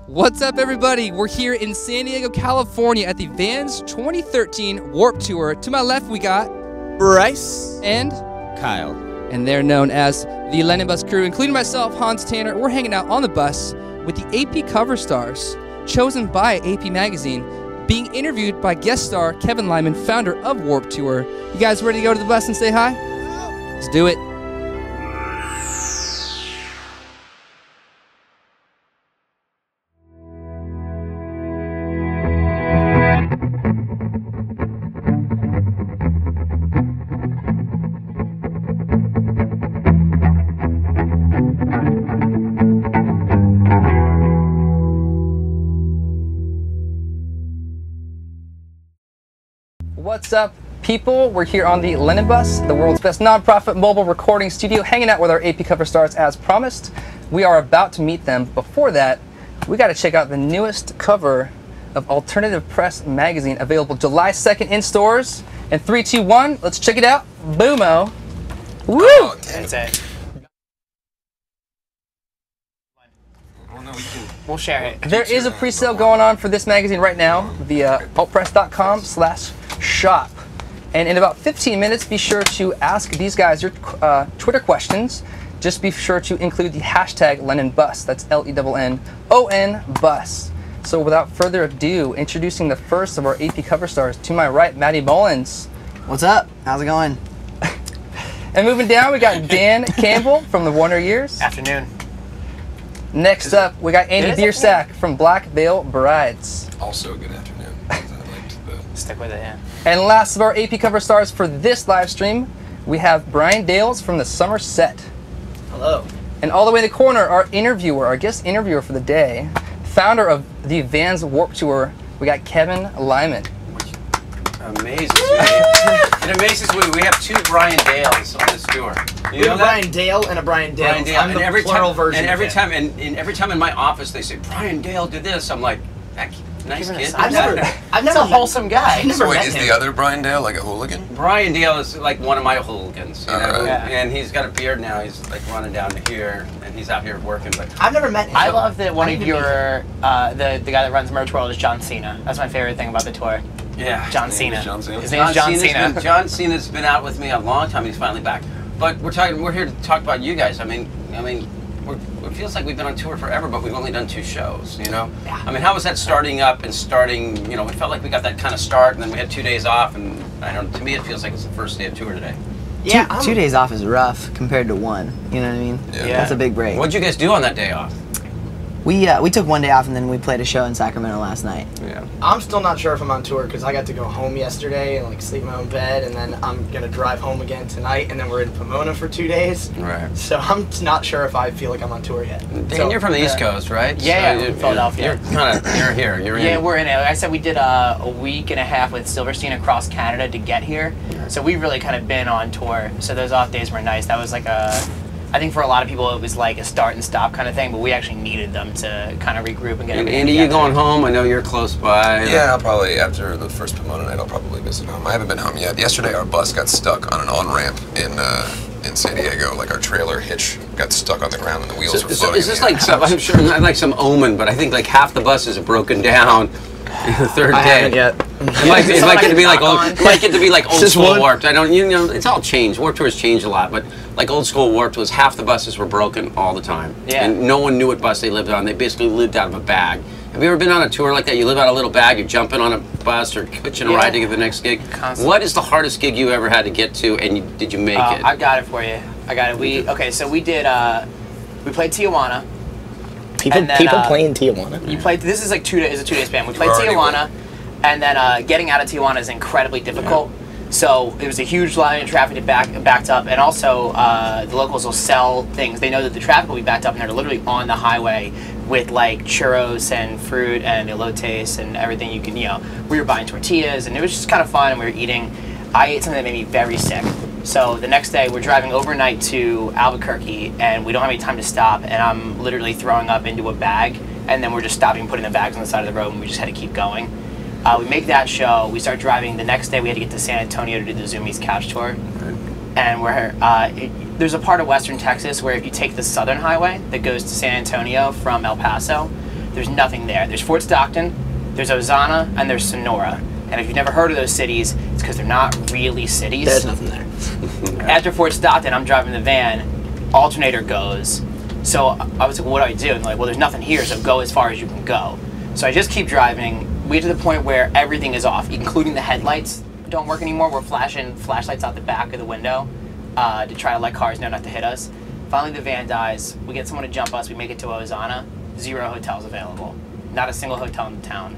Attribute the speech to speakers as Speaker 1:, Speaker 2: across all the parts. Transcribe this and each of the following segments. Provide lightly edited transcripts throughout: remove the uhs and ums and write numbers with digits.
Speaker 1: What's up, everybody? We're here in San Diego, California at the Vans 2013 Warped Tour. To my left, we got
Speaker 2: Bryce
Speaker 1: and
Speaker 2: Kyle.
Speaker 1: And they're known as the Lennon Bus crew, including myself, Hans Tanner. We're hanging out on the bus with the AP cover stars, chosen by AP Magazine, being interviewed by guest star Kevin Lyman, founder of Warped Tour. You guys ready to go to the bus and say hi? Let's do it. What's up, people? We're here on the Lennon Bus, the world's best nonprofit mobile recording studio, hanging out with our AP cover stars as promised. We are about to meet them. Before that, we got to check out the newest cover of Alternative Press magazine, available July 2nd in stores. And 3, 2, 1, let's check it out. Boomo. Woo!
Speaker 3: Oh, that's it. We'll share it.
Speaker 1: There is a pre-sale going on for this magazine right now via altpress.com/shop. And in about 15 minutes, be sure to ask these guys your Twitter questions. Just be sure to include the hashtag LennonBus. That's LENNON bus. So without further ado, introducing the first of our AP cover stars. To my right, Matty Mullins.
Speaker 4: What's up? How's it going?
Speaker 1: And moving down, we got Dan Campbell from the Wonder Years.
Speaker 3: Afternoon.
Speaker 1: Next up, we got Andy Biersack from Black Veil Brides.
Speaker 5: Also, good afternoon. I liked the...
Speaker 3: Stick with it, yeah.
Speaker 1: And last of our AP cover stars for this live stream, we have Brian Dales from the Summer Set.
Speaker 4: Hello.
Speaker 1: And all the way in the corner, our interviewer, our guest interviewer for the day, founder of the Vans Warped Tour, we got Kevin Lyman.
Speaker 6: Amazes me. It amazes me. We have two Brian Dales on this tour.
Speaker 4: We have a Brian Dale and a Brian Dale.
Speaker 6: Brian Dale.
Speaker 4: I'm the plural version.
Speaker 6: And every time, every time in my office they say Brian Dale did this, I'm like, nice kid.
Speaker 4: I've never
Speaker 3: a wholesome guy.
Speaker 5: So wait, is the other Brian Dale like a hooligan?
Speaker 6: Brian Dale is like one of my hooligans, you know?
Speaker 5: Right.
Speaker 3: Yeah.
Speaker 6: And he's got a beard now. He's like running down to here, and he's out here working. But
Speaker 4: I've never met him.
Speaker 3: I love that one of your, the guy that runs Merch World is John Cena. That's my favorite thing about the tour.
Speaker 6: yeah,
Speaker 3: John Cena.
Speaker 5: John Cena.
Speaker 3: His name's John Cena.
Speaker 6: John Cena's been out with me a long time. He's finally back. But we're here to talk about you guys. I mean, it feels like we've been on tour forever, but we've only done 2 shows, you know?
Speaker 3: Yeah.
Speaker 6: I mean, how was that starting up and starting, you know, it felt like we got that kind of start, and then we had 2 days off, and I don't know, to me it feels like it's the first day of tour today.
Speaker 4: Yeah,
Speaker 7: Two days off is rough compared to 1. You know what I mean?
Speaker 5: Yeah.
Speaker 7: That's a big break.
Speaker 6: What'd you guys do on that day off?
Speaker 7: We took 1 day off and then we played a show in Sacramento last night.
Speaker 6: Yeah.
Speaker 2: I'm still not sure if I'm on tour because I got to go home yesterday and like sleep in my own bed, and then I'm gonna drive home again tonight, and then we're in Pomona for 2 days.
Speaker 6: Right.
Speaker 2: So I'm not sure if I feel like I'm on tour yet.
Speaker 6: Dan, you're from the East Coast, right?
Speaker 3: Yeah,
Speaker 6: So
Speaker 3: yeah, Philadelphia.
Speaker 6: You're here. You're in.
Speaker 3: Yeah, we're in it. Like I said, we did a week and a half with Silverstein across Canada to get here. So we've really kind of been on tour. So those off days were nice. That was like I think for a lot of people it was like a start and stop kind of thing, but we actually needed them to kind of regroup and get
Speaker 6: And
Speaker 3: everything
Speaker 6: Andy, you
Speaker 3: together.
Speaker 6: going home? I know you're close by.
Speaker 5: Yeah, I'll probably, after the first Pomona night, I'll probably visit home. I haven't been home yet. Yesterday, our bus got stuck on an on-ramp in San Diego. Like, our trailer hitch got stuck on the ground and the wheels were
Speaker 6: So
Speaker 5: floating.
Speaker 6: is this like some, I'm sure not like some omen, but I think like half the buses are broken down the third day.
Speaker 4: I haven't yet.
Speaker 6: It might get to be like old. It might get to be like old
Speaker 4: Just
Speaker 6: school
Speaker 4: one?
Speaker 6: Warped. I don't. You know, it's all changed. Warped Tour's changed a lot, but like old school Warped was half the buses were broken all the time,
Speaker 3: Yeah.
Speaker 6: and no one knew what bus they lived on. They basically lived out of a bag. Have you ever been on a tour like that? You live out of a little bag. You're jumping on a bus or hitching a ride to get the next gig.
Speaker 3: Constantly.
Speaker 6: What is the hardest gig you ever had to get to, and did you make it?
Speaker 3: I got it for you. I got it. Okay, so we did. We played Tijuana.
Speaker 4: People
Speaker 3: And then,
Speaker 4: playing Tijuana.
Speaker 3: You played. This is like 2 days. It's a 2 day span. We played
Speaker 5: Already
Speaker 3: Tijuana, and then getting out of Tijuana is incredibly difficult. So it was a huge line of traffic that backed up, and also the locals will sell things. They know that the traffic will be backed up, and they're literally on the highway with like churros and fruit and elotes and everything you can. We were buying tortillas, and it was just kind of fun. And we were eating. I ate something that made me very sick. So the next day, we're driving overnight to Albuquerque, and we don't have any time to stop, and I'm literally throwing up into a bag, and then we're just stopping and putting the bags on the side of the road, and we just had to keep going. We make that show, we start driving. The next day, we had to get to San Antonio to do the Zoomies Couch Tour. And there's a part of Western Texas where if you take the Southern Highway that goes to San Antonio from El Paso, there's nothing there. There's Fort Stockton, there's Ozana, and there's Sonora. And if you've never heard of those cities, it's because they're not really cities.
Speaker 2: There's nothing there.
Speaker 3: After Fort Stockton, I'm driving the van, alternator goes. So I was like, well, what do I do? And they're like, well, there's nothing here, so go as far as you can go. So I just keep driving. We get to the point where everything is off, including the headlights don't work anymore. We're flashing flashlights out the back of the window to try to let cars know not to hit us. Finally, the van dies. We get someone to jump us. We make it to Ozana. 0 hotels available. Not a single hotel in the town.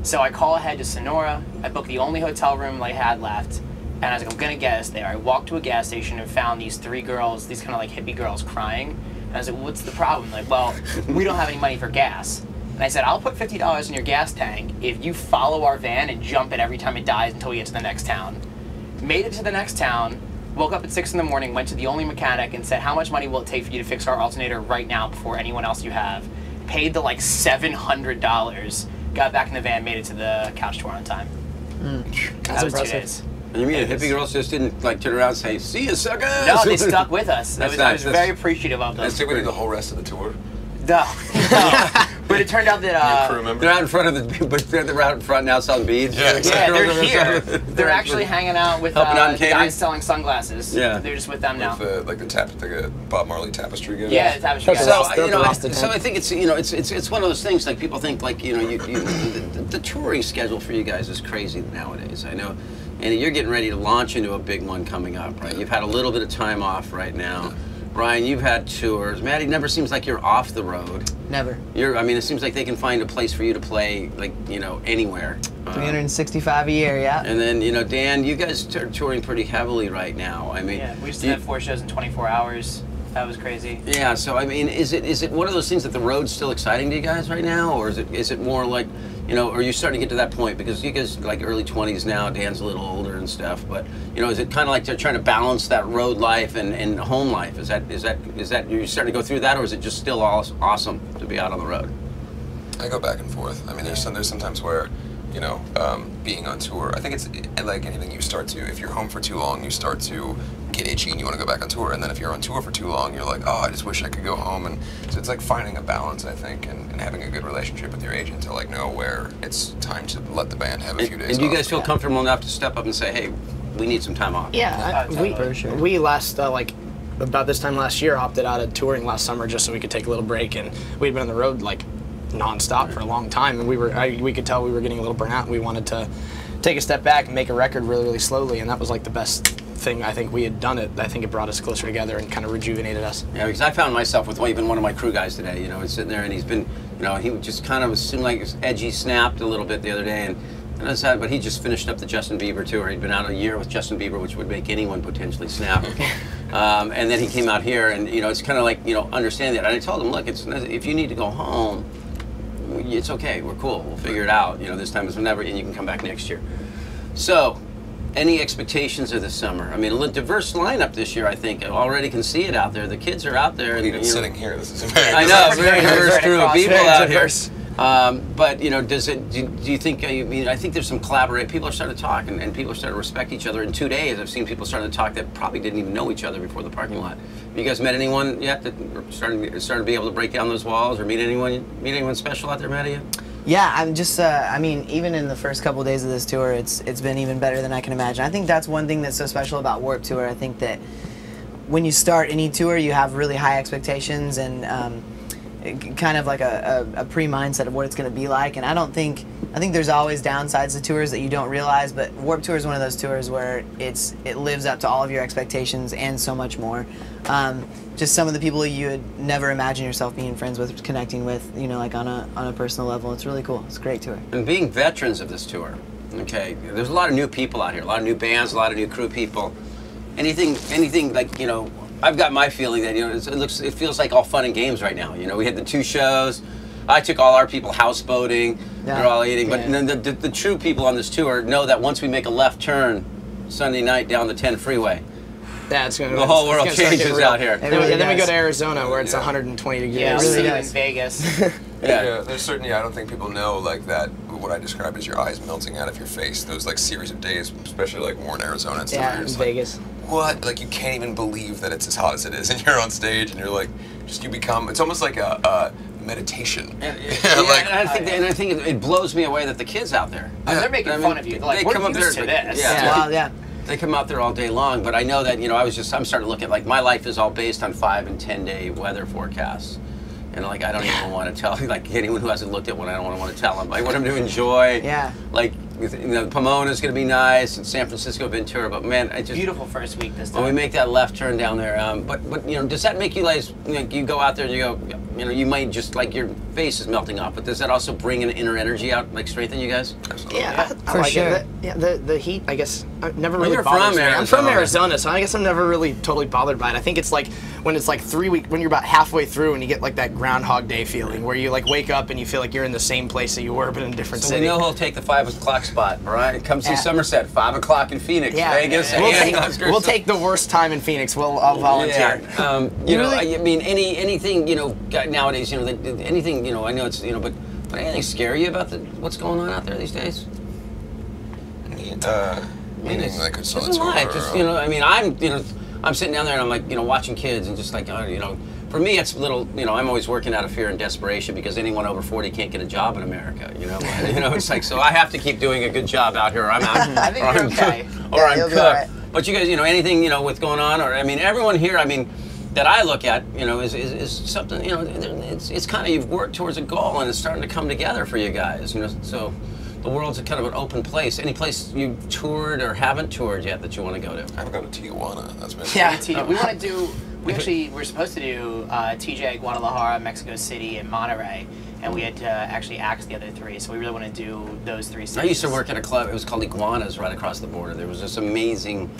Speaker 3: So I call ahead to Sonora. I book the only hotel room I had left. And I was like, I'm going to get us there. I walked to a gas station and found these 3 girls, these kind of like hippie girls crying. And I was like, well, what's the problem? Like, well, we don't have any money for gas. And I said, I'll put $50 in your gas tank if you follow our van and jump it every time it dies until we get to the next town. Made it to the next town, woke up at 6 in the morning, went to the only mechanic and said, how much money will it take for you to fix our alternator right now before anyone else you have? Paid the like $700, got back in the van, made it to the couch tour on time. That was 2 days.
Speaker 6: And you mean the hippie girls just didn't like turn around and say, see you, suckers?
Speaker 3: No, they stuck with us. I was
Speaker 6: nice.
Speaker 3: very appreciative of them.
Speaker 5: And stick with you the whole rest of the tour.
Speaker 3: No. But it turned out that
Speaker 5: Crew member?
Speaker 6: They're out in front of the, but they're out in front now selling beads.
Speaker 5: Yeah,
Speaker 3: yeah, they're here. They're actually hanging out with
Speaker 6: Helping out in
Speaker 3: the
Speaker 6: catering?
Speaker 3: guys selling sunglasses.
Speaker 6: Yeah.
Speaker 3: They're just with them now.
Speaker 5: With like the Bob Marley tapestry guys.
Speaker 3: Yeah, the tapestry guys.
Speaker 6: So
Speaker 2: They're busted.
Speaker 6: so I think it's it's one of those things like people think like the touring schedule for you guys is crazy nowadays. I know, and you're getting ready to launch into a big one coming up, right? You've had a little bit of time off right now. Brian, you've had tours. Matty, never seems like you're off the road.
Speaker 7: Never.
Speaker 6: I mean, it seems like they can find a place for you to play, like, anywhere.
Speaker 7: 365 a year, yeah.
Speaker 6: And then, Dan, you guys are touring pretty heavily right now. I mean,
Speaker 3: Yeah, we just had 4 shows in 24 hours. That was crazy.
Speaker 6: Yeah, so I mean, is it one of those things that the road's still exciting to you guys right now, or is it more like, are you starting to get to that point because you guys like early 20s now, Dan's a little older and stuff, but is it kind of like they're trying to balance that road life and home life? Is that you're starting to go through that, or is it just still awesome to be out on the road?
Speaker 5: I go back and forth. I mean, there's sometimes where, being on tour, I think it's like anything, you start to, if you're home for too long, you start to get itchy and you want to go back on tour. And then if you're on tour for too long, you're like, oh, I just wish I could go home. And so it's like finding a balance, I think, and having a good relationship with your agent to like know where it's time to let the band have a few days
Speaker 6: And you
Speaker 5: off.
Speaker 6: guys feel comfortable enough to step up and say, hey, we need some time off?
Speaker 2: Yeah,
Speaker 3: totally.
Speaker 2: for sure. We last about this time last year opted out of touring last summer just so we could take a little break, and we'd been on the road like nonstop for a long time, and we could tell we were getting a little burnt out. And we wanted to take a step back and make a record really, really slowly, and that was like the best thing I think we had done it. I think it brought us closer together and kind of rejuvenated us.
Speaker 6: Yeah, because I found myself with even one of my crew guys today. He's sitting there and he's been, he just kind of seemed like his edgy snapped a little bit the other day, and I decided, but he just finished up the Justin Bieber tour. He'd been out a year with Justin Bieber, which would make anyone potentially snap. And then he came out here, and it's kind of like understand that. And I told him, look, if you need to go home, it's okay. We're cool. We'll figure it out. This time is whenever, and you can come back next year. So, any expectations of this summer? I mean, a diverse lineup this year, I think. I already can see it out there. The kids are out there. And,
Speaker 5: Even sitting here, this is a very
Speaker 6: I know, very diverse
Speaker 3: Right
Speaker 6: group of
Speaker 3: across,
Speaker 6: people
Speaker 3: very
Speaker 6: out
Speaker 3: diverse.
Speaker 6: here. But do you think? I think there's some collaborate. People are starting to talk, and people are starting to respect each other. In 2 days, I've seen people starting to talk that probably didn't even know each other before the parking lot. Have you guys met anyone yet that are starting to be able to break down those walls, or meet anyone special out there, Matty?
Speaker 7: Yeah, I'm just, I mean, even in the first couple of days of this tour, it's been even better than I can imagine. I think that's one thing that's so special about Warped Tour. I think that when you start any tour, you have really high expectations and kind of like a pre-mindset of what it's going to be like. And I think there's always downsides to tours that you don't realize, but Warped Tour is one of those tours where it lives up to all of your expectations and so much more. Just some of the people you would never imagine yourself being friends with, connecting with, like on a personal level. It's really cool. It's a great tour.
Speaker 6: And being veterans of this tour, okay, there's a lot of new people out here, a lot of new bands, a lot of new crew people. Anything like, I've got my feeling that, it feels like all fun and games right now. We had the 2 shows. I took all our people houseboating.
Speaker 7: Yeah.
Speaker 6: They're all eating. But
Speaker 7: Yeah.
Speaker 6: then the true people on this tour know that once we make a left turn Sunday night down the 10 freeway,
Speaker 2: Yeah, it's gonna.
Speaker 6: the whole
Speaker 2: it's
Speaker 6: world
Speaker 2: gonna start getting
Speaker 6: changes
Speaker 2: real.
Speaker 6: out here.
Speaker 7: It
Speaker 2: Then,
Speaker 7: really
Speaker 2: then we go
Speaker 7: does.
Speaker 2: to Arizona where it's
Speaker 5: Yeah.
Speaker 2: 120 degrees.
Speaker 3: Yeah,
Speaker 7: It really
Speaker 3: see you in
Speaker 7: does.
Speaker 3: Vegas.
Speaker 6: Yeah.
Speaker 5: There's certainly, I don't think people know like that, what I describe as your eyes melting out of your face, those like series of days, especially like Warren, Arizona and stuff.
Speaker 2: Yeah,
Speaker 5: where you're
Speaker 2: in
Speaker 5: just like,
Speaker 2: Vegas.
Speaker 5: what? Like you can't even believe that it's as hot as it is, and you're on stage and you're like, you become, it's almost like a meditation.
Speaker 6: And,
Speaker 5: Like,
Speaker 6: and I think it blows me away that the kids out there.
Speaker 3: They're making fun of you. They're like,
Speaker 6: they
Speaker 3: we're
Speaker 6: come up
Speaker 3: used
Speaker 6: there,
Speaker 3: to this.
Speaker 6: Yeah.
Speaker 7: Well, yeah.
Speaker 6: They come out there all day long, but I know that, I'm starting to look at, like, my life is all based on 5 and 10 day weather forecasts. And, like, I don't even want to tell, like, anyone who hasn't looked at one, I don't want to tell them. I want them to enjoy.
Speaker 7: Yeah.
Speaker 6: Like, Pomona's going to be nice, and San Francisco, Ventura, but man, I just...
Speaker 3: Beautiful first week this time.
Speaker 6: When we make that left turn down there, but does that make you guys, you go out there and you go, you might just, like, your face is melting off, but does that also bring an inner energy out, like, strengthen you guys?
Speaker 5: Absolutely.
Speaker 2: Yeah, I
Speaker 7: For
Speaker 2: like
Speaker 7: sure.
Speaker 2: it. Yeah, the heat, I guess, never
Speaker 6: Well,
Speaker 2: really
Speaker 6: you're
Speaker 2: bothers
Speaker 6: from
Speaker 2: me. I'm from
Speaker 6: Arizona.
Speaker 2: Arizona, so I guess I'm never really totally bothered by it. I think it's like when it's like 3 weeks, when you're about halfway through and you get like that Groundhog Day feeling where you like wake up and you feel like you're in the same place that you were but in a different
Speaker 6: So
Speaker 2: city.
Speaker 6: we know he'll take the 5 o'clock spot, all right? Come see
Speaker 7: Yeah.
Speaker 6: Somerset, 5 o'clock in Phoenix,
Speaker 2: Yeah,
Speaker 6: Vegas,
Speaker 2: we'll take the worst time in Phoenix. I'll volunteer.
Speaker 6: Yeah. I mean, anything, nowadays, anything, I know it's, but anything scary you about what's going on out there these days?
Speaker 5: Meaning like it's on
Speaker 6: Just
Speaker 5: tour.
Speaker 6: life, just, I mean, I'm sitting down there and I'm like, watching kids and just like, for me, it's little, I'm always working out of fear and desperation because anyone over 40 can't get a job in America, it's like, so I have to keep doing a good job out here or I'm out.
Speaker 3: I think you're okay.
Speaker 6: Or I'm
Speaker 7: you'll be
Speaker 6: cooked.
Speaker 7: all right.
Speaker 6: But you guys, anything, with going on, or, I mean, everyone here, I mean, that I look at, is something, it's kind of, you've worked towards a goal and it's starting to come together for you guys, so the world's a kind of an open place. Any place you toured or haven't toured yet that you want to go to?
Speaker 5: I haven't gone to Tijuana. That's been
Speaker 3: Yeah, we want to do. We're supposed to do TJ, Guadalajara, Mexico City, and Monterrey, and we had to actually axe the other 3. So we really want to do those 3 cities.
Speaker 6: I used to work at a club. It was called Iguanas right across the border. There was this amazing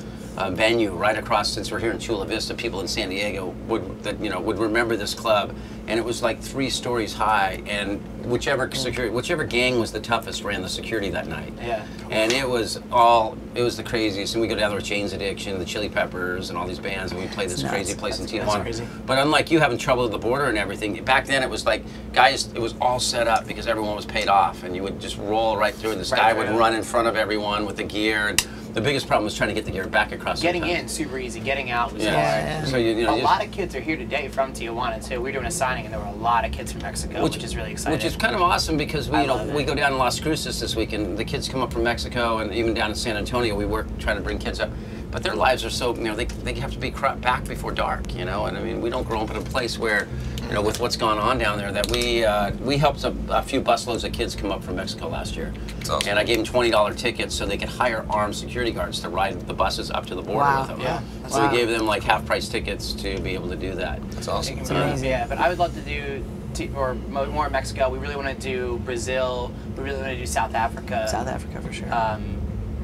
Speaker 6: venue right across. Since we're here in Chula Vista, people in San Diego would remember this club, and it was like 3 stories high. And whichever gang was the toughest ran the security that night.
Speaker 3: Yeah.
Speaker 6: And it was the craziest. And we go down there with Jane's Addiction, the Chili Peppers, and all these bands, and we play this crazy place in Tijuana.
Speaker 2: crazy.
Speaker 6: But unlike you having trouble with the border and everything, back then it was like, guys, it was all set up because everyone was paid off, and you would just roll right through, and this guy would run in front of everyone with the gear. And the biggest problem was trying to get the gear back across.
Speaker 3: Getting in, super easy. Getting out was hard.
Speaker 7: Yeah.
Speaker 6: So
Speaker 3: A lot of kids are here today from Tijuana too. We were doing a signing, and there were a lot of kids from Mexico, which is really exciting.
Speaker 6: Which is kind of awesome because
Speaker 3: I love
Speaker 6: we
Speaker 3: it.
Speaker 6: go down to Las Cruces this week, and the kids come up from Mexico, and even down in San Antonio, we work trying to bring kids up. But their lives are so, they have to be back before dark, and I mean, we don't grow up in a place where, with what's gone on down there, that we helped a few busloads of kids come up from Mexico last year.
Speaker 5: That's awesome.
Speaker 6: And I gave them $20 tickets so they could hire armed security guards to ride the buses up to the border
Speaker 7: Wow.
Speaker 6: with them.
Speaker 3: Yeah.
Speaker 6: So we gave them like half-price tickets to be able to do that.
Speaker 5: That's awesome.
Speaker 3: Yeah, but I would love to do more in Mexico. We really want to do Brazil. We really want to do South Africa.
Speaker 7: South Africa for sure.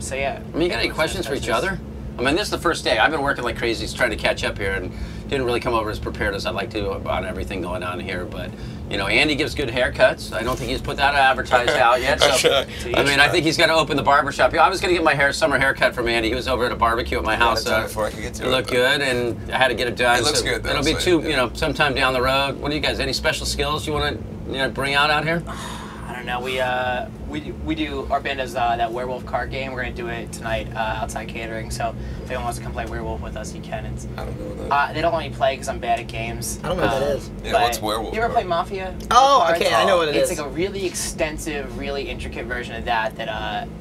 Speaker 3: So yeah.
Speaker 6: I mean, you got any questions for each other? I mean, this is the first day. I've been working like crazy trying to catch up here and didn't really come over as prepared as I'd like to on everything going on here. But, Andy gives good haircuts. I don't think he's put that advertised out yet. So, I mean, I think he's got to open the barbershop. I was going to get my summer haircut from Andy. He was over at a barbecue at my house.
Speaker 5: Before I could get to
Speaker 6: it looked good, and I had to get it done.
Speaker 5: It looks good, though,
Speaker 6: It'll be
Speaker 5: so,
Speaker 6: sometime down the road. What do you guys, any special skills you want to bring out here?
Speaker 3: I don't know. We do our band does that werewolf card game. We're gonna do it tonight outside catering. So if anyone wants to come play werewolf with us, you can.
Speaker 5: I don't know what that
Speaker 3: They don't let me play because I'm bad at games.
Speaker 2: I don't know what that is.
Speaker 5: Yeah,
Speaker 3: but
Speaker 5: what's werewolf
Speaker 3: You ever
Speaker 5: card?
Speaker 3: play Mafia?
Speaker 2: Oh,
Speaker 3: Cards?
Speaker 2: okay, I know what it
Speaker 3: It's
Speaker 2: is.
Speaker 3: like a really extensive, really intricate version of that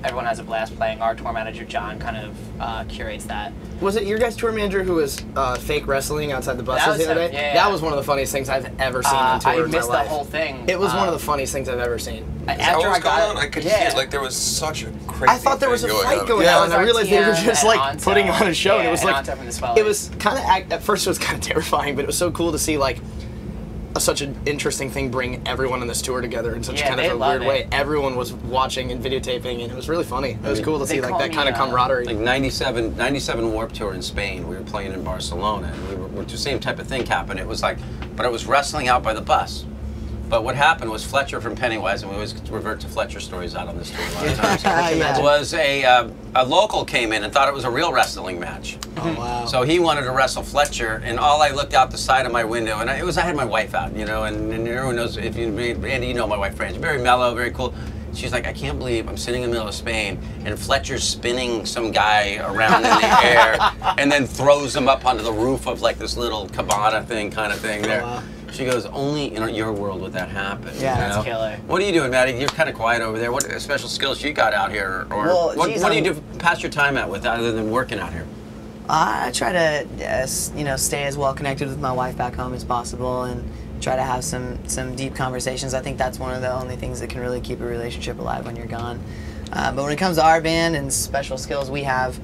Speaker 3: everyone has a blast playing. Our tour manager John kind of curates that.
Speaker 2: Was it your guys' tour manager who was fake wrestling outside the buses
Speaker 3: was
Speaker 2: the other
Speaker 3: him,
Speaker 2: day?
Speaker 3: yeah.
Speaker 2: That was one of the funniest things I've ever seen on tour
Speaker 3: I
Speaker 2: in my
Speaker 3: missed the
Speaker 2: life.
Speaker 3: whole thing.
Speaker 2: It was one of the funniest things I've ever seen.
Speaker 3: After I got
Speaker 5: on? I could
Speaker 3: yeah.
Speaker 5: hear, like, there was such a crazy
Speaker 2: I thought there was a
Speaker 5: thing
Speaker 2: fight going
Speaker 3: Yeah, it
Speaker 2: on,
Speaker 3: was
Speaker 2: and I realized they were
Speaker 3: RTM
Speaker 2: just
Speaker 3: and
Speaker 2: like
Speaker 3: Anto.
Speaker 2: putting on a show, and
Speaker 3: Yeah,
Speaker 2: it was
Speaker 3: and
Speaker 2: like
Speaker 3: Anto from the Swelling.
Speaker 2: it was kind of at first it was kind of terrifying, but it was so cool to see like such an interesting thing bring everyone on this tour together in such
Speaker 3: Yeah,
Speaker 2: kind
Speaker 3: they
Speaker 2: of a
Speaker 3: love
Speaker 2: weird
Speaker 3: it.
Speaker 2: way. Everyone was watching and videotaping, and it was really funny. It was cool to
Speaker 3: They
Speaker 2: see like
Speaker 3: call
Speaker 2: that
Speaker 3: me,
Speaker 2: kind of camaraderie.
Speaker 6: Like 97 Warped Tour in Spain. We were playing in Barcelona, and we were the same type of thing happened. It was like, but it was wrestling out by the bus. But what happened was Fletcher from Pennywise, and we always revert to Fletcher stories out on this tour a lot of times.
Speaker 7: Yeah.
Speaker 6: Was a local came in and thought it was a real wrestling match.
Speaker 2: Oh wow!
Speaker 6: So he wanted to wrestle Fletcher, and all I looked out the side of my window, and I had my wife out, and everyone knows, if you, Andy, you know my wife, Francie, very mellow, very cool. She's like, I can't believe I'm sitting in the middle of Spain, and Fletcher's spinning some guy around in the air, and then throws him up onto the roof of like this little cabana thing, kind of thing there.
Speaker 2: wow.
Speaker 6: She goes, only in your world would that happen.
Speaker 7: Yeah,
Speaker 6: you
Speaker 3: that's
Speaker 6: know?
Speaker 3: killer.
Speaker 6: What are you doing, Maddie? You're kind of quiet over there. What special skills you got out here? Or
Speaker 7: Well,
Speaker 6: what,
Speaker 7: geez,
Speaker 6: what do you do pass your time at with other than working out here?
Speaker 7: I try to, stay as well connected with my wife back home as possible, and try to have some deep conversations. I think that's one of the only things that can really keep a relationship alive when you're gone. But when it comes to our band and special skills, we have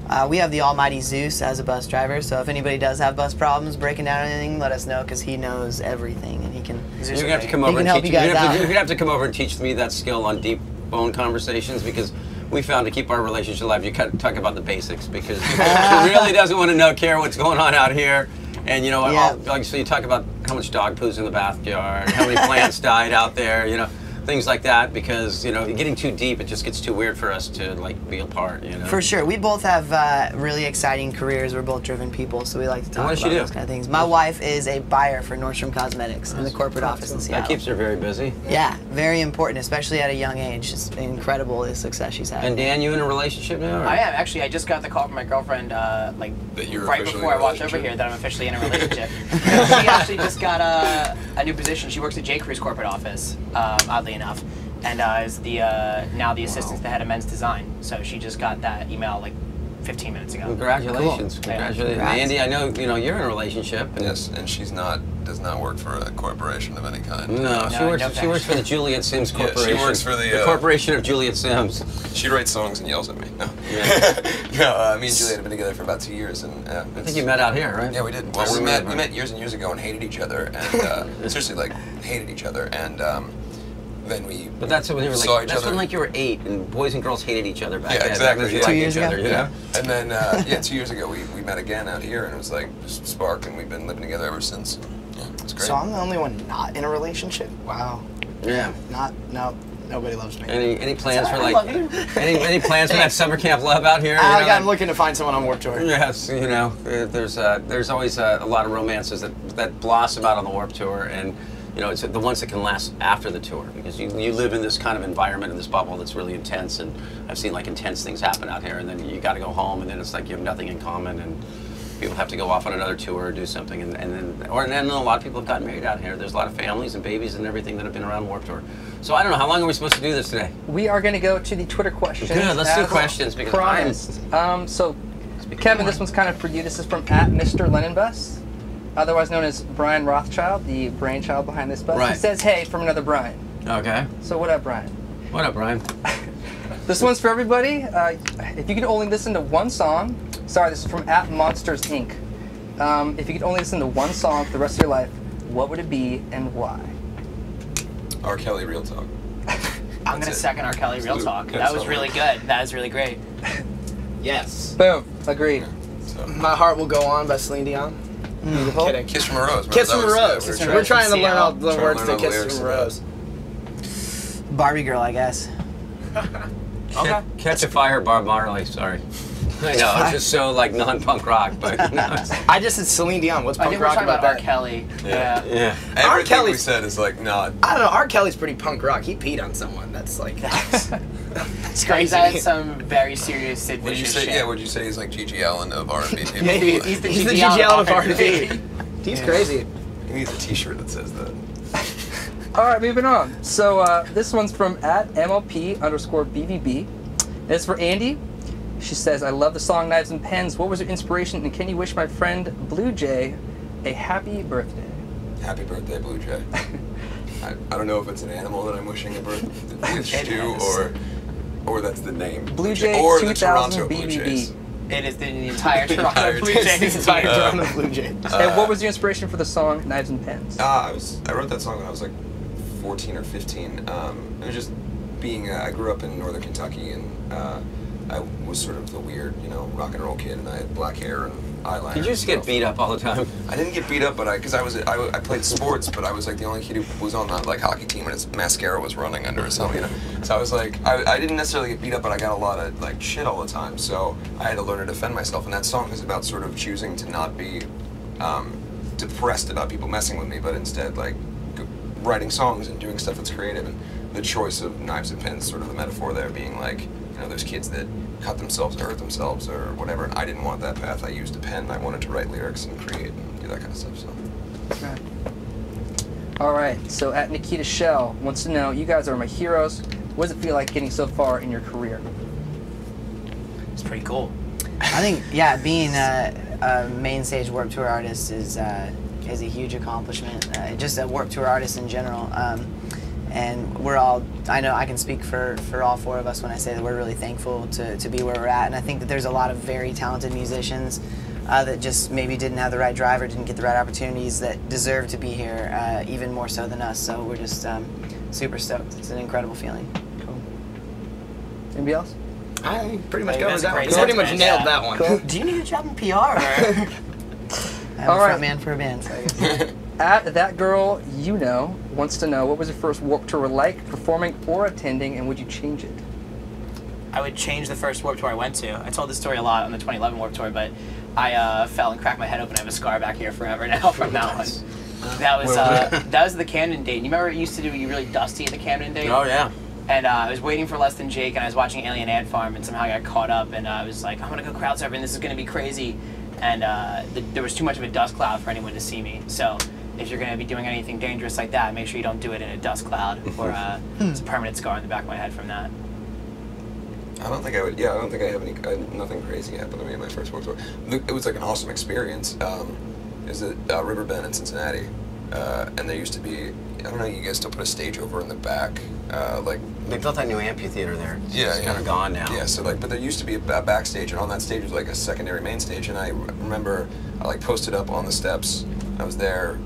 Speaker 7: the almighty Zeus as a bus driver. So if anybody does have bus problems, breaking down anything, let us know, because he knows everything and he can.
Speaker 6: You're gonna have to come over and
Speaker 7: help
Speaker 6: teach
Speaker 7: you guys out.
Speaker 6: You're gonna have to come over and teach me that skill on deep bone conversations, because we found to keep our relationship alive, you gotta talk about the basics, because she really doesn't want to care what's going on out here. And you know, so you talk about how much dog poos in the backyard, how many plants died out there, you know, things like that, because, you know, getting too deep, it just gets too weird for us to, like, be apart, you know?
Speaker 7: For sure. We both have really exciting careers. We're both driven people, so we like to talk about those kind of things. My wife is a buyer for Nordstrom Cosmetics in the corporate office in Seattle.
Speaker 6: That keeps her very busy.
Speaker 7: Yeah, very important, especially at a young age. It's incredible the success she's had.
Speaker 6: And Dan, you in a relationship now? Or?
Speaker 3: I am, actually. I just got the call from my girlfriend,
Speaker 5: That you're
Speaker 3: right
Speaker 5: officially
Speaker 3: before
Speaker 5: in a
Speaker 3: I walked over
Speaker 5: relationship?
Speaker 3: here, that I'm officially in a relationship. She actually just got a new position. She works at J. Crew's corporate office, oddly enough, and is now the assistant to the head of men's design. So she just got that email like 15 minutes ago.
Speaker 6: Congratulations.
Speaker 7: Cool.
Speaker 6: Congratulations.
Speaker 7: Yeah.
Speaker 6: Andy, I know you're in a relationship. And
Speaker 5: Yes, and she's does not work for a corporation of any kind.
Speaker 6: No, she works for the Juliet Sims
Speaker 5: Yeah, she
Speaker 6: Corporation.
Speaker 5: works for the
Speaker 6: Corporation of Juliet Sims.
Speaker 5: She writes songs and yells at me. No,
Speaker 6: Yeah.
Speaker 5: me and Juliet have been together for about 2 years, and
Speaker 6: I think you met out here, right?
Speaker 5: Yeah, we did. Well, we met years and years ago and hated each other, and seriously, like, hated each other, and then we.
Speaker 6: But that's when you were
Speaker 5: saw
Speaker 6: like,
Speaker 5: each
Speaker 6: that's
Speaker 5: other.
Speaker 6: when like you were 8 and boys and girls hated each other back
Speaker 5: Yeah,
Speaker 6: then.
Speaker 5: exactly.
Speaker 6: You
Speaker 5: Yeah.
Speaker 7: 2
Speaker 6: liked
Speaker 7: years
Speaker 6: each other,
Speaker 7: ago?
Speaker 6: you know?
Speaker 5: And then 2 years ago we met again out here, and it was like just spark, and we've been living together ever since. Yeah, it's great.
Speaker 2: So I'm the only one not in a relationship? Wow.
Speaker 6: Yeah.
Speaker 2: No, nobody loves me.
Speaker 6: Any plans for
Speaker 3: I
Speaker 6: like
Speaker 3: love you.
Speaker 6: any plans for that summer camp love out here?
Speaker 2: I'm looking to find someone on Warped Tour.
Speaker 6: Yes, you know, there's always a lot of romances that blossom out on the Warped Tour, and you know, it's the ones that can last after the tour, because you live in this kind of environment, in this bubble that's really intense, and I've seen like intense things happen out here, and then you got to go home, and then it's like you have nothing in common, and people have to go off on another tour or do something, and then a lot of people have gotten married out here. There's a lot of families and babies and everything that have been around Warped Tour. So I don't know, how long are we supposed to do this today?
Speaker 1: We are going to go to the Twitter questions.
Speaker 6: Good, let's do
Speaker 1: as
Speaker 6: questions, because
Speaker 1: promised. So, Kevin, this one's kind of for you. This is from @Mr. Lennon Bus, otherwise known as Brian Rothschild, the brainchild behind this bus.
Speaker 6: Right.
Speaker 1: He says, "Hey," from another Brian.
Speaker 6: Okay.
Speaker 1: So what up, Brian?
Speaker 6: What up, Brian?
Speaker 1: This one's for everybody. If you could only listen to one song, sorry, this is from @Monsters Inc. If you could only listen to one song for the rest of your life, what would it be and why?
Speaker 5: R. Kelly, Real Talk.
Speaker 3: I'm going to second R. Kelly Real Talk. That was really good. That was really great.
Speaker 2: Yes.
Speaker 1: Boom. Agreed.
Speaker 5: So,
Speaker 2: My Heart Will Go On by Celine Dion.
Speaker 1: Beautiful.
Speaker 2: Kidding.
Speaker 5: Kiss from a Rose.
Speaker 2: Kiss
Speaker 5: That
Speaker 2: from a
Speaker 5: was-
Speaker 2: Rose.
Speaker 5: yeah, we were
Speaker 2: We're trying to learn all the
Speaker 5: Trying to
Speaker 2: words
Speaker 5: learn
Speaker 2: to
Speaker 5: all the
Speaker 2: Kiss
Speaker 5: lyrics
Speaker 2: from a
Speaker 5: of that.
Speaker 2: Rose.
Speaker 7: Barbie Girl, I guess.
Speaker 3: Okay.
Speaker 6: Catch a Fire, Bob Marley, sorry. I know, it's just so like non-punk rock, but no,
Speaker 2: I just said Celine Dion. What's
Speaker 3: I
Speaker 2: punk
Speaker 3: think we're
Speaker 2: rock
Speaker 3: talking
Speaker 2: about
Speaker 3: about R.
Speaker 2: that?
Speaker 3: Kelly.
Speaker 6: yeah.
Speaker 5: Everything we
Speaker 2: Kelly's-
Speaker 5: said is like not.
Speaker 2: I don't know. R. Kelly's pretty punk rock. He peed on someone. That's like that's
Speaker 3: He's
Speaker 2: crazy.
Speaker 3: had some very serious Sid
Speaker 5: Would you
Speaker 3: Vicious
Speaker 5: say?
Speaker 3: shit.
Speaker 5: Yeah. Would you say he's like G.G. Allen of R&B people?
Speaker 2: Maybe
Speaker 3: He's the
Speaker 2: He's the
Speaker 3: G.G.
Speaker 2: G.G. Allen of
Speaker 3: Allen.
Speaker 2: R&B. He's crazy.
Speaker 5: He needs a T-shirt that says that.
Speaker 1: All right, moving on. So this one's from @MLP_BVB. It's for Andy. She says, "I love the song Knives and Pens. What was your inspiration, and can you wish my friend Blue Jay a happy birthday?"
Speaker 5: Happy birthday, Blue Jay. I don't know if it's an animal that I'm wishing a birthday to, or that's the name.
Speaker 1: Blue Jay
Speaker 5: or the
Speaker 1: 2000
Speaker 5: Toronto Blue Jays.
Speaker 1: BVB.
Speaker 3: It is the entire Toronto
Speaker 5: entire
Speaker 3: Blue
Speaker 5: team.
Speaker 3: Jays.
Speaker 2: Entire Toronto Blue Jays.
Speaker 1: And what was your inspiration for the song Knives and Pens?
Speaker 5: I wrote that song when I was like 14 or 15. It was just being. I grew up in northern Kentucky, and I was sort of the weird, rock and roll kid, and I had black hair and eyeliner.
Speaker 6: Did you just
Speaker 5: and
Speaker 6: get
Speaker 5: stuff.
Speaker 6: beat up all the time?
Speaker 5: I didn't get beat up, but because I played sports, but I was like the only kid who was on that like hockey team, and his mascara was running under his helmet. So I was like, I didn't necessarily get beat up, but I got a lot of like shit all the time. So I had to learn to defend myself, and that song is about sort of choosing to not be depressed about people messing with me, but instead like writing songs and doing stuff that's creative. And the choice of knives and pens, sort of the metaphor there being like, there's kids that cut themselves or hurt themselves or whatever, and I didn't want that path. I used a pen. I wanted to write lyrics and create and do that kind of stuff. So.
Speaker 1: Okay. All right, so at Nikita Shell wants to know, you guys are my heroes. What does it feel like getting so far in your career?
Speaker 3: It's pretty cool.
Speaker 7: I think, yeah, being a main stage Warped Tour artist is a huge accomplishment. Just a Warped Tour artist in general. And we're all, I know I can speak for all four of us when I say that we're really thankful to be where we're at. And I think that there's a lot of very talented musicians that just maybe didn't have the right drive or didn't get the right opportunities that deserve to be here, even more so than us. So we're just super stoked. It's an incredible feeling.
Speaker 1: Cool. Anybody else?
Speaker 2: I pretty much
Speaker 3: Hey,
Speaker 2: covered
Speaker 3: that's
Speaker 2: that one.
Speaker 3: great
Speaker 2: Pretty much
Speaker 3: sentiment,
Speaker 2: nailed
Speaker 3: yeah.
Speaker 2: that one.
Speaker 1: Cool.
Speaker 7: Do you need a job in PR? Or? I'm
Speaker 1: All
Speaker 7: a
Speaker 1: right.
Speaker 7: front man for a band. So I guess.
Speaker 1: At That Girl You Know wants to know, what was your first Warped Tour like, performing or attending, and would you change it?
Speaker 3: I would change the first Warped Tour I went to. I told this story a lot on the 2011 Warped Tour, but I fell and cracked my head open. I have a scar back here forever now from that one. That was the Camden date. You remember it used to do you really dusty at the Camden date?
Speaker 6: Oh yeah.
Speaker 3: And I was waiting for Less Than Jake, and I was watching Alien Ant Farm, and somehow I got caught up, and I was like, I'm gonna go crowd surfing. This is gonna be crazy. And there was too much of a dust cloud for anyone to see me. So if you're gonna be doing anything dangerous like that, make sure you don't do it in a dust cloud, or it's a permanent scar on the back of my head from that.
Speaker 5: I don't think I would. Yeah, I don't think I have any. Nothing crazy happened to me in my first Warped Tour. It was like an awesome experience. It was at Riverbend in Cincinnati, and there used to be. I don't know. You guys still put a stage over in the back, like.
Speaker 6: They built that new amphitheater there.
Speaker 5: Yeah,
Speaker 6: It's kind of gone now.
Speaker 5: Yeah, so like, but there used to be a backstage, and on that stage was like a secondary main stage, and I remember I like posted up on the steps. I was there.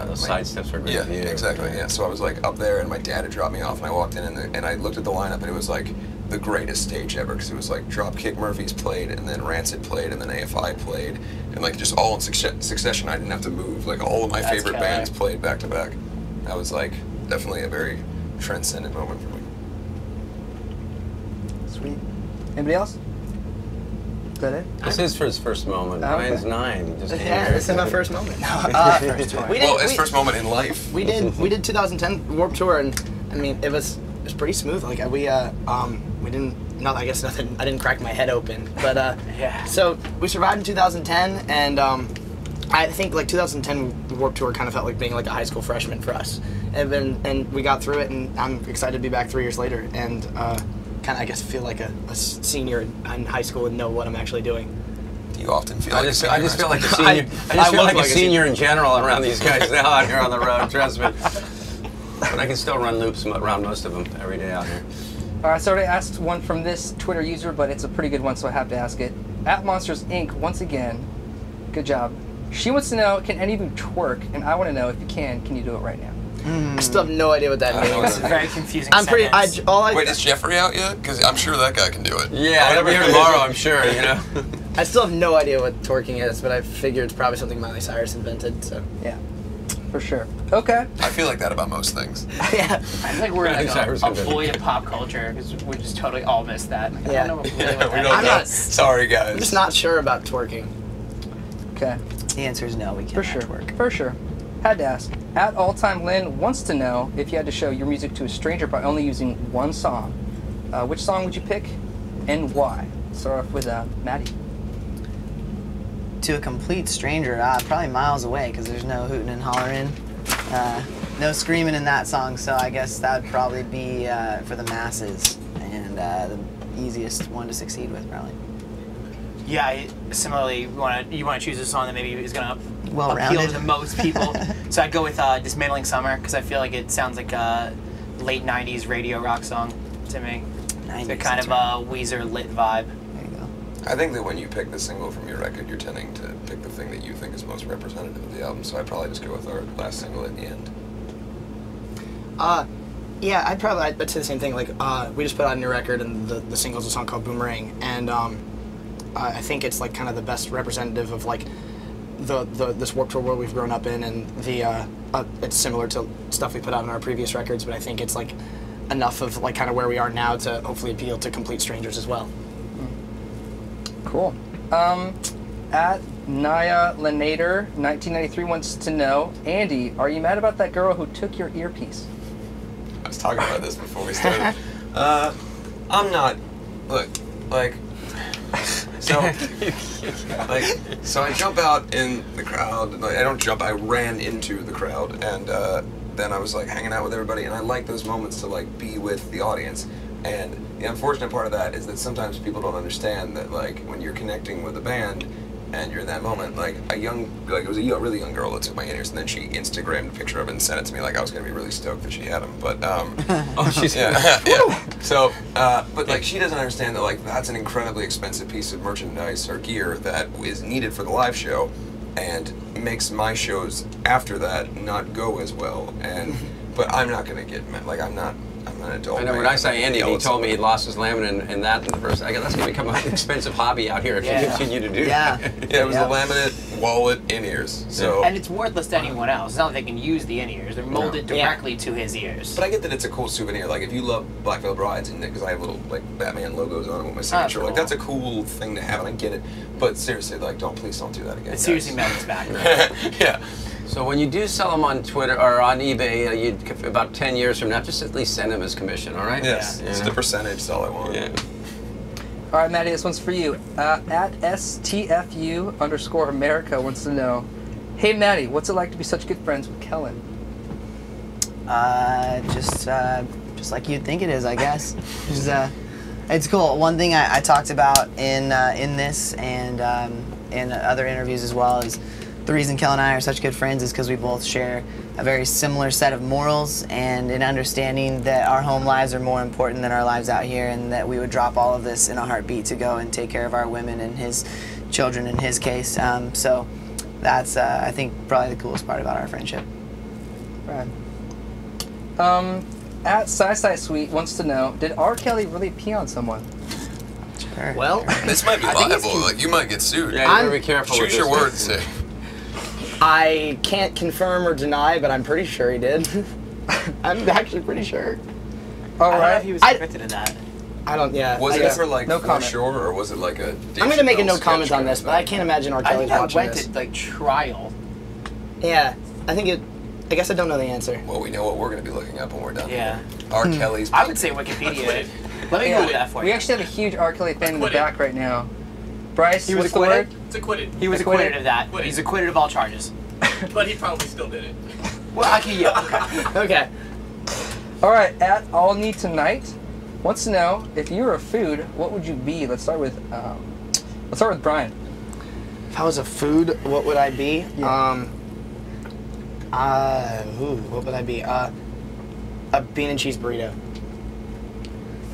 Speaker 6: Those side steps are great.
Speaker 5: Yeah,
Speaker 6: view.
Speaker 5: exactly. Yeah, so I was like up there, and my dad had dropped me off, and I walked in, and I looked at the lineup, and it was like the greatest stage ever, because it was like Dropkick Murphys played, and then Rancid played, and then AFI played, and like just all in succession. I didn't have to move. Like all of my favorite
Speaker 3: killer.
Speaker 5: bands played back to back. That was like definitely a very transcendent moment for me.
Speaker 1: Sweet. Anybody else? Is that it?
Speaker 6: This is for his first moment.
Speaker 1: Oh, okay.
Speaker 6: Ryan's 9. He just came
Speaker 2: Yeah,
Speaker 6: here.
Speaker 2: this is my first moment.
Speaker 3: First tour.
Speaker 2: We
Speaker 5: Well,
Speaker 2: did.
Speaker 5: his
Speaker 2: we-
Speaker 5: first moment in life.
Speaker 2: We did 2010 Warped Tour, and I mean it was pretty smooth. Like we didn't, not I guess nothing. I didn't crack my head open, but
Speaker 3: Yeah.
Speaker 2: So we survived in 2010, and I think like 2010 Warped Tour kind of felt like being like a high school freshman for us, and we got through it, and I'm excited to be back 3 years later, and kind of I guess feel like a senior in high school and know what I'm actually doing.
Speaker 5: Do you often feel
Speaker 6: I
Speaker 5: like
Speaker 6: just feel like a
Speaker 2: I-
Speaker 6: senior. I
Speaker 2: I
Speaker 6: just feel
Speaker 2: look
Speaker 6: like a
Speaker 2: like a
Speaker 6: senior in general around these guys now out here on the road. Trust me. But I can still run loops around most of them every day out here.
Speaker 1: All right, so I already asked one from this Twitter user, but it's a pretty good one, so I have to ask it. At Monsters Inc., once again, good job. She wants to know, can any of you twerk? And I want to know, if you can you do it right now?
Speaker 2: I still have no idea what that means.
Speaker 3: It's a very confusing
Speaker 2: I'm pretty.
Speaker 3: sentence.
Speaker 5: Wait, is Jeffrey out yet? Because I'm sure that guy can do it.
Speaker 6: Yeah, I'll be here tomorrow, I'm sure, you know.
Speaker 2: I still have no idea what twerking is, but I figure it's probably something Miley Cyrus invented. So
Speaker 1: Yeah, for sure. Okay.
Speaker 5: I feel like that about most things.
Speaker 2: yeah,
Speaker 3: I feel like we're
Speaker 6: Miley
Speaker 3: like
Speaker 6: Cyrus
Speaker 3: a
Speaker 6: invented.
Speaker 3: void of pop culture because we just totally all missed that. Like,
Speaker 2: Yeah.
Speaker 3: I don't know really
Speaker 5: Yeah,
Speaker 3: what
Speaker 5: we
Speaker 3: that
Speaker 5: don't
Speaker 2: I'm
Speaker 5: know.
Speaker 2: not-
Speaker 5: Sorry, guys.
Speaker 2: I'm just not sure about twerking.
Speaker 1: Okay.
Speaker 7: The answer is no. We
Speaker 1: For
Speaker 7: cannot
Speaker 1: sure.
Speaker 7: twerk.
Speaker 1: For sure. Had to ask. At All Time Lynn wants to know, if you had to show your music to a stranger by only using one song, which song would you pick and why? Start off with Matty.
Speaker 7: To a complete stranger, probably miles away, because there's no hooting and hollering, no screaming in that song. So I guess that would probably be for the masses and the easiest one to succeed with, probably.
Speaker 3: Yeah, similarly, you want to choose a song that maybe is going to appeal
Speaker 7: Well-rounded.
Speaker 3: to the most people. So I'd go with Dismantling Summer, because I feel like it sounds like a late 90s radio rock song to me. It's a
Speaker 7: 90s,
Speaker 3: kind of
Speaker 7: that's
Speaker 3: a Weezer lit vibe.
Speaker 7: There you go.
Speaker 5: I think that when you pick the single from your record, you're tending to pick the thing that you think is most representative of the album. So I'd probably just go with our last single at the end.
Speaker 2: Yeah, I'd say the same thing. Like, we just put out a new record, and the single's a song called Boomerang, and I think it's like kind of the best representative of like this Warped Tour world we've grown up in, and it's similar to stuff we put out on our previous records, but I think it's like enough of like kind of where we are now to hopefully appeal to complete strangers as well.
Speaker 1: Cool. At Naya Lenader 1993 wants to know, Andy, are you mad about that girl who took your earpiece?
Speaker 5: I was talking about this before we started. I'm not. Look, like. So I jump out in the crowd. Like, I don't jump. I ran into the crowd, and then I was like hanging out with everybody, and I like those moments to like be with the audience. And the unfortunate part of that is that sometimes people don't understand that like when you're connecting with a band and you're in that moment, like it was a really young girl that took my in-ears, and then she Instagrammed a picture of it and sent it to me. Like I was gonna be really stoked that she had them, but
Speaker 6: Oh, she's
Speaker 5: yeah. So, but like she doesn't understand that like that's an incredibly expensive piece of merchandise or gear that is needed for the live show, and makes my shows after that not go as well. And but I'm not gonna get like I'm an adult.
Speaker 6: I know when I saw Andy, he told me he lost his laminate and that in the first. I go, that's going to become an expensive hobby out here if you continue to do that.
Speaker 5: Yeah, it was the laminate, wallet, in-ears. So.
Speaker 3: And it's worthless to anyone else. It's not like they can use the in-ears. They're molded directly to his ears.
Speaker 5: But I get that it's a cool souvenir. Like if you love Black Veil Brides, and because I have little like Batman logos on it with my signature,
Speaker 3: cool.
Speaker 5: like that's a cool thing to have, and I get it. But seriously, like please don't do that again.
Speaker 3: It's seriously Melvin's back.
Speaker 5: Yeah.
Speaker 6: So when you do sell them on Twitter or on eBay, about 10 years from now, just at least send them as commission, all right?
Speaker 5: Yes, it's the percentage is all I want.
Speaker 6: Yeah.
Speaker 1: All right, Matty, this one's for you. At STFU_America wants to know, hey, Matty, what's it like to be such good friends with Kellen?
Speaker 7: Just like you'd think it is, I guess. It's cool. One thing I talked about in this and in other interviews as well is the reason Kel and I are such good friends is because we both share a very similar set of morals and an understanding that our home lives are more important than our lives out here, and that we would drop all of this in a heartbeat to go and take care of our women and his children in his case. So that's, I think, probably the coolest part about our friendship.
Speaker 1: Right. At Sci-Sweet wants to know, did R. Kelly really pee on someone?
Speaker 7: Sure.
Speaker 2: Well,
Speaker 5: This might be liable. Like you might get sued.
Speaker 6: Yeah, you better be careful with
Speaker 5: Choose
Speaker 6: this.
Speaker 5: your words.
Speaker 2: I can't confirm or deny, but I'm pretty sure he did. I'm actually pretty sure.
Speaker 1: All
Speaker 3: I don't know
Speaker 1: right.
Speaker 3: if he was convicted of that.
Speaker 2: I don't. Yeah.
Speaker 5: Was
Speaker 2: I
Speaker 5: it
Speaker 2: guess.
Speaker 5: ever like
Speaker 1: No
Speaker 5: for
Speaker 1: comment.
Speaker 5: sure, or was it like a?
Speaker 2: I'm gonna make a no
Speaker 5: sketch
Speaker 2: comment on
Speaker 5: kind
Speaker 2: this,
Speaker 5: of
Speaker 2: but I
Speaker 5: thing?
Speaker 2: can't imagine R.
Speaker 3: I
Speaker 2: Kelly's
Speaker 3: think that
Speaker 2: watching
Speaker 3: went
Speaker 2: this.
Speaker 3: to like trial.
Speaker 2: Yeah, I think it. I guess I don't know the answer.
Speaker 5: Well, we know what we're gonna be looking up when we're done.
Speaker 3: Yeah.
Speaker 5: R. Kelly's.
Speaker 3: I would say Wikipedia. Let me Google that for
Speaker 1: We
Speaker 3: you.
Speaker 1: actually have a huge R. Kelly fan in the
Speaker 8: Acquitted.
Speaker 1: back right now. Bryce,
Speaker 2: He was
Speaker 1: what's the word?
Speaker 2: acquitted?
Speaker 8: It's acquitted.
Speaker 3: He was
Speaker 1: Acquitted?
Speaker 3: acquitted of that.
Speaker 8: Acquitted.
Speaker 3: He's acquitted of all charges.
Speaker 8: But he probably still did it.
Speaker 3: Well, yeah. Okay.
Speaker 2: Okay.
Speaker 1: All right, at All Need Tonight wants to know, if you were a food, what would you be? Let's start with Brian.
Speaker 2: If I was a food, what would I be?
Speaker 1: Yeah.
Speaker 2: What would I be? A bean and cheese burrito.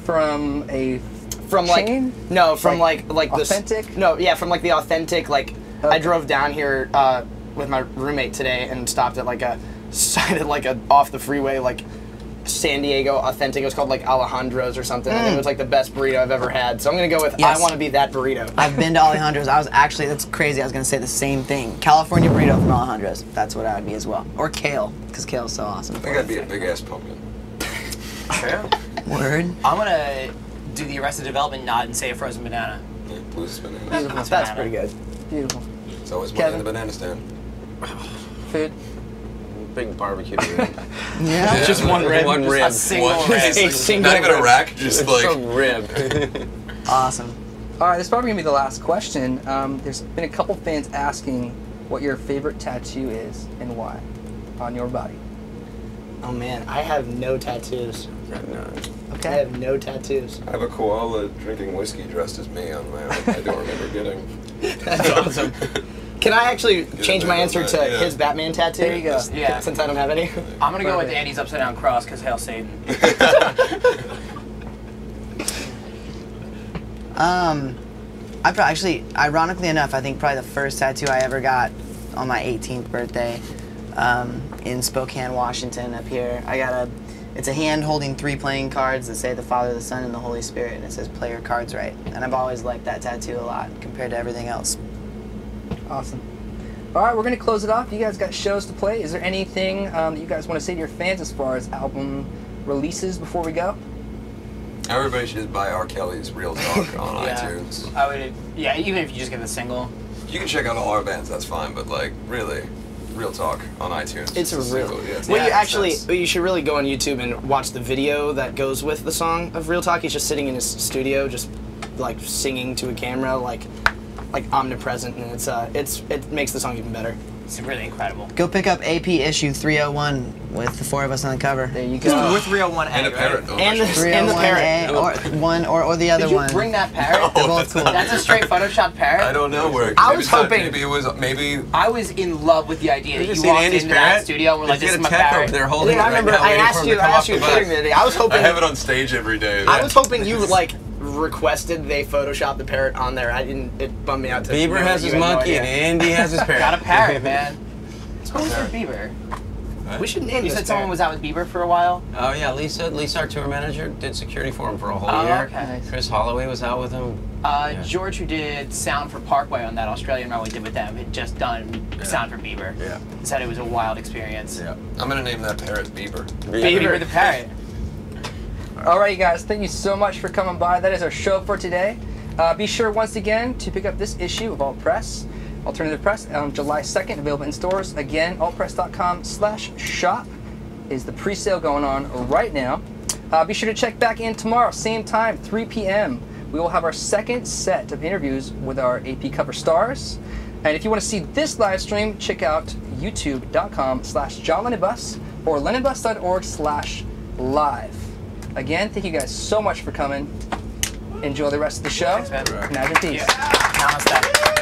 Speaker 1: From a
Speaker 2: From like
Speaker 1: chain?
Speaker 2: no, from like this
Speaker 1: authentic?
Speaker 2: No, yeah, from like the authentic. Like
Speaker 1: Okay.
Speaker 2: I drove down here with my roommate today and stopped at like a off the freeway like San Diego authentic. It was called like Alejandro's or something. And it was like the best burrito I've ever had. So I'm gonna go with
Speaker 7: Yes.
Speaker 2: I want to be that burrito.
Speaker 7: I've been to Alejandro's. That's crazy. I was going to say the same thing. California burrito from Alejandro's. That's what I would be as well. Or kale, because kale's so awesome.
Speaker 5: I think I'd be a big ass pumpkin.
Speaker 3: True.
Speaker 7: Word.
Speaker 3: I'm gonna do the Arrested Development nod and say a frozen banana.
Speaker 5: Yeah, blues bananas.
Speaker 3: Beautiful
Speaker 2: That's
Speaker 3: banana.
Speaker 2: pretty good.
Speaker 1: Beautiful.
Speaker 5: It's always one
Speaker 1: Kevin?
Speaker 5: in the banana stand.
Speaker 1: Food.
Speaker 6: Big barbecue.
Speaker 7: Yeah.
Speaker 2: Just one rib.
Speaker 6: One rib.
Speaker 3: A single
Speaker 5: One-
Speaker 3: rib.
Speaker 2: A single
Speaker 5: Not even a
Speaker 2: rib.
Speaker 5: rack, just like.
Speaker 6: Some rib.
Speaker 7: Awesome.
Speaker 1: All right, this is probably going to be the last question. There's been a couple fans asking what your favorite tattoo is and why on your body.
Speaker 2: Oh man, I have no tattoos. I
Speaker 1: Okay.
Speaker 2: have no tattoos.
Speaker 5: I have a koala drinking whiskey dressed as me on my own. I don't remember getting.
Speaker 2: That's awesome. Can I actually change my answer to
Speaker 5: Yeah.
Speaker 2: his Batman tattoo?
Speaker 1: There you go.
Speaker 3: Yeah.
Speaker 2: Since I don't have any.
Speaker 3: I'm gonna go with Andy's upside down cross because hail Satan.
Speaker 7: Actually, ironically enough, I think probably the first tattoo I ever got on my 18th birthday in Spokane, Washington, up here. It's a hand holding 3 playing cards that say the Father, the Son, and the Holy Spirit, and it says play your cards right. And I've always liked that tattoo a lot compared to everything else.
Speaker 1: Awesome. All right, we're going to close it off. You guys got shows to play. Is there anything that you guys want to say to your fans as far as album releases before we go?
Speaker 5: Everybody should just buy R. Kelly's Real Talk on
Speaker 3: Yeah.
Speaker 5: iTunes.
Speaker 3: I would. Yeah, even if you just get the single.
Speaker 5: You can check out all our bands, that's fine, but like, really, Real Talk on iTunes.
Speaker 2: It's a real.
Speaker 5: single, yeah.
Speaker 2: Well,
Speaker 3: Yeah,
Speaker 2: you actually,
Speaker 5: that's-
Speaker 2: you should really go on YouTube and watch the video that goes with the song of Real Talk. He's just sitting in his studio, just like singing to a camera, like omnipresent, and it makes the song even better.
Speaker 3: It's really incredible.
Speaker 7: Go pick up AP issue 301 with the 4 of us on the cover.
Speaker 1: There you go.
Speaker 4: With 301A,
Speaker 5: And a parrot. Oh,
Speaker 4: And
Speaker 5: my
Speaker 4: the,
Speaker 5: gosh.
Speaker 4: and the parrot.
Speaker 7: 301A, or the other
Speaker 3: Did you
Speaker 7: one.
Speaker 3: bring that parrot?
Speaker 7: They're both cool.
Speaker 3: That's a straight Photoshop parrot?
Speaker 5: I don't know where.
Speaker 4: I
Speaker 5: maybe
Speaker 4: was
Speaker 5: it's not-
Speaker 4: hoping-
Speaker 5: Maybe it was. Maybe.
Speaker 3: I was in love with the idea that
Speaker 6: You
Speaker 3: you
Speaker 6: seen
Speaker 3: walked
Speaker 6: Andy's
Speaker 3: into that
Speaker 6: parrot?
Speaker 3: studio and were like,
Speaker 6: He's
Speaker 3: this is
Speaker 6: got
Speaker 3: my
Speaker 6: a tech
Speaker 3: parrot.
Speaker 6: over there holding
Speaker 4: I
Speaker 6: it right
Speaker 4: remember
Speaker 6: now,
Speaker 4: I
Speaker 6: waiting for
Speaker 4: asked
Speaker 6: him
Speaker 4: you,
Speaker 6: to come off the
Speaker 4: the
Speaker 6: bus.
Speaker 4: other day. I was hoping.
Speaker 5: I have it on stage every day.
Speaker 4: I was hoping you like requested they Photoshop the parrot on there. I didn't. It bummed me out. To
Speaker 6: Bieber
Speaker 4: know
Speaker 6: has
Speaker 4: that
Speaker 6: his
Speaker 4: you had no
Speaker 6: monkey
Speaker 4: idea.
Speaker 6: and Andy has his parrot.
Speaker 3: Got a parrot, man. Who's for Bieber?
Speaker 4: We should name
Speaker 3: You
Speaker 4: this
Speaker 3: said someone
Speaker 4: parrot.
Speaker 3: was out with Bieber for a while?
Speaker 6: Oh yeah, Lisa, our tour manager, did security for him for a whole
Speaker 3: Oh,
Speaker 6: year.
Speaker 3: okay.
Speaker 6: Chris Holloway was out with him. Yeah.
Speaker 3: George, who did sound for Parkway on that Australian run we did with them, had just done sound for Bieber.
Speaker 6: Yeah.
Speaker 3: He said it was a wild experience.
Speaker 6: Yeah.
Speaker 5: I'm gonna name that parrot Bieber.
Speaker 3: Bieber the parrot.
Speaker 1: All right, you guys, thank you so much for coming by. That is our show for today. Be sure once again to pick up this issue of Alt Press, Alternative Press, on July 2nd, available in stores. Again, altpress.com/shop is the pre-sale going on right now. Be sure to check back in tomorrow, same time, 3 p.m. We will have our second set of interviews with our AP cover stars. And if you want to see this live stream, check out youtube.com/JohnLennonBus or lennonbus.org/live. Again, thank you guys so much for coming. Enjoy the rest of the show.
Speaker 3: Thanks, man.
Speaker 1: Imagine peace.
Speaker 3: Namaste.